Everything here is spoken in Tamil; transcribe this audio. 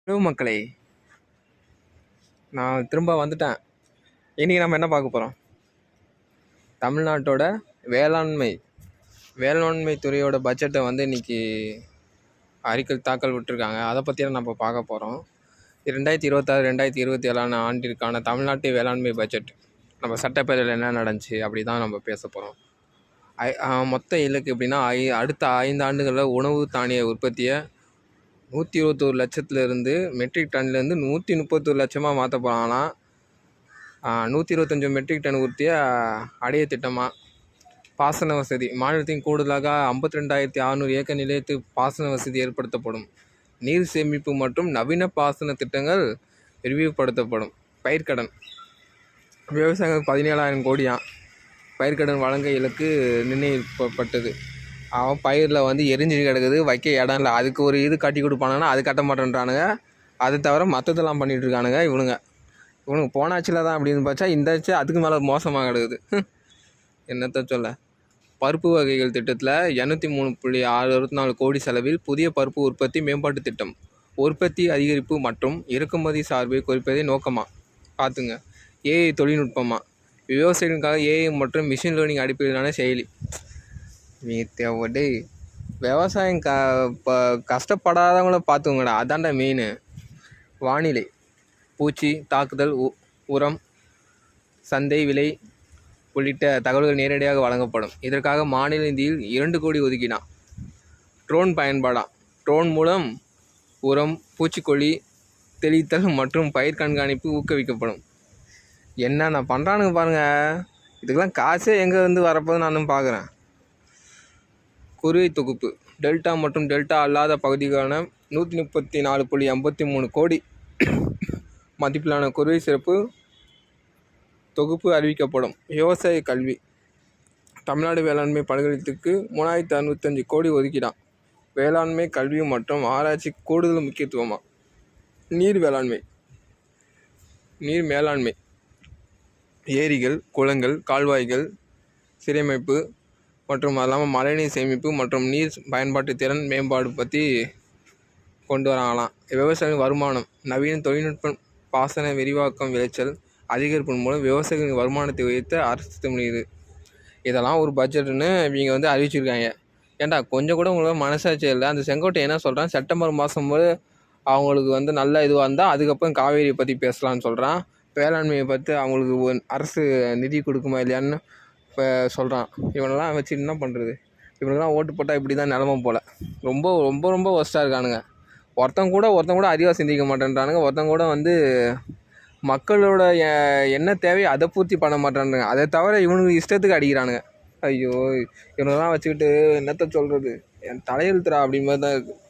ஹலோ மக்களே, நான் திரும்ப வந்துட்டேன். இன்றைக்கி நம்ம என்ன பார்க்க போகிறோம்? தமிழ்நாட்டோட வேளாண்மை வேளாண்மை துறையோட பட்ஜெட்டை வந்து இன்றைக்கி அறிக்கை தாக்கல் விட்டுருக்காங்க. அதை பற்றி தான் நம்ம பார்க்க போகிறோம். 2026 2027 ஆண்டிற்கான தமிழ்நாட்டு வேளாண்மை பட்ஜெட் நம்ம சட்டப்பேரவையில் என்ன நடந்துச்சு அப்படி தான் நம்ம பேச போகிறோம். மொத்த இலக்கு எப்படின்னா, அடுத்த 5 ஆண்டுகளில் உணவு தானிய உற்பத்தியை 121 லட்சத்துலேருந்து மெட்ரிக் டன்லேருந்து 131 லட்சமாக மாற்ற போகிறாங்களாம். 125 மெட்ரிக் டன் உற்பத்தியை அடைய திட்டமாக. பாசன வசதி மாநிலத்தின் கூடுதலாக 52,600 ஏக்கர் நிலையத்து பாசன வசதி ஏற்படுத்தப்படும். நீர் சேமிப்பு மற்றும் நவீன பாசன திட்டங்கள் விரிவுபடுத்தப்படும். பயிர்க்கடன் விவசாயிகள் 17,000 கோடியாம் பயிர்க்கடன் வழங்க இலக்கு நிர்ணயிக்கப்பட்டது. அவன் பயிரில் வந்து எரிஞ்சிட்டு கிடக்குது, வைக்க இடம் இல்லை. அதுக்கு ஒரு இது கட்டி கொடுப்பானுங்கன்னா அது கட்ட மாட்டேன்றானுங்க. அதை தவிர மற்றதெல்லாம் பண்ணிகிட்டு இருக்கானுங்க இவனுங்க போனாச்சில் தான் அப்படின்னு பார்த்தா இந்த ஆச்சு அதுக்கு மேலே மோசமாக கிடக்குது. என்னத்த சொல்ல. பருப்பு வகைகள் திட்டத்தில் 803.664 கோடி செலவில் புதிய பருப்பு உற்பத்தி மேம்பாட்டு திட்டம். உற்பத்தி அதிகரிப்பு மற்றும் இறக்குமதி சார்பை குறைப்பதை நோக்கமாக பார்த்துங்க. ஏஐ தொழில்நுட்பமாக விவசாயிகளுக்காக ஏஐ மற்றும் மிஷின் லேர்னிங் அடிப்படையிலான செயலி. விவசாயம் கஷ்டப்படாதவங்கள பார்த்துக்கோங்கடா, அதான்டா மெயின். வானிலை பூச்சி தாக்குதல், உரம், சந்தை விலை உள்ளிட்ட தகவல்கள் நேரடியாக வழங்கப்படும். இதற்காக மாநில நிதியில் 2 கோடி ஒதுக்கினான். ட்ரோன் பயன்பாடாம். ட்ரோன் மூலம் உரம், பூச்சிக்கொல்லி தெளித்தல் மற்றும் பயிர் கண்காணிப்பு ஊக்குவிக்கப்படும். என்னென்ன பண்ணுறானுங்க பாருங்கள். இதுக்கெல்லாம் காசே எங்கே வந்து வரப்போது நானும் பார்க்குறேன். குறுவை தொகுப்பு டெல்டா மற்றும் டெல்டா அல்லாத பகுதிக்கான 134.53 கோடி மதிப்பிலான குறுவை சிறப்பு தொகுப்பு அறிவிக்கப்படும். விவசாய கல்வி தமிழ்நாடு வேளாண்மை பல்கலைக்கழகத்துக்கு 3,665 கோடி ஒதுக்கிடான். வேளாண்மை கல்வி மற்றும் ஆராய்ச்சி கூடுதல் முக்கியத்துவமாக. நீர் மேலாண்மை ஏரிகள், குளங்கள், கால்வாய்கள் சீரமைப்பு மற்றும் அது இல்லாமல் மழைநீர் சேமிப்பு மற்றும் நீர் பயன்பாட்டு திறன் மேம்பாடு பற்றி கொண்டு வராங்களாம். விவசாயிகளின் வருமானம் நவீன தொழில்நுட்பம் பாசன விரிவாக்கம் விளைச்சல் அதிகரிப்பின் மூலம் விவசாயிகளின் வருமானத்தை உயர்த்த அரசு திட்டமிடுகிறது. இதெல்லாம் ஒரு பட்ஜெட்டுன்னு இவங்க வந்து அறிவிச்சிருக்காங்க. ஏன்டா கொஞ்சம் கூட உங்களுக்கு மனசாட்சி இல்லை? அந்த செங்கோட்டை என்ன சொல்கிறான், செப்டம்பர் மாதம் போது அவங்களுக்கு வந்து நல்ல இதுவாக இருந்தால் அதுக்கப்புறம் காவேரியை பற்றி பேசலான்னு சொல்கிறான். வேளாண்மையை பற்றி அவங்களுக்கு அரசு நிதி கொடுக்குமா இல்லையான்னு இப்போ சொல்கிறான். இவனெல்லாம் வச்சு என்ன பண்ணுறது? இவனுக்கெல்லாம் ஓட்டு போட்டால் இப்படி தான் நிலமை போல். ரொம்ப ரொம்ப ரொம்ப ஒஸ்ட்டாக இருக்கானுங்க. ஒருத்தன் கூட அறிவாக சிந்திக்க மாட்டேன்றானுங்க. ஒருத்தன் கூட வந்து மக்களோட என்ன தேவையோ அதை பூர்த்தி பண்ண மாட்டேன்றானுங்க. அதை தவிர இவனுக்கு இஷ்டத்துக்கு அடிக்கிறானுங்க. ஐயோ, இவனெல்லாம் வச்சுக்கிட்டு என்னத்த சொல்கிறது? என் தலையெழுத்துறா அப்படின் மாதிரி தான் இருக்குது.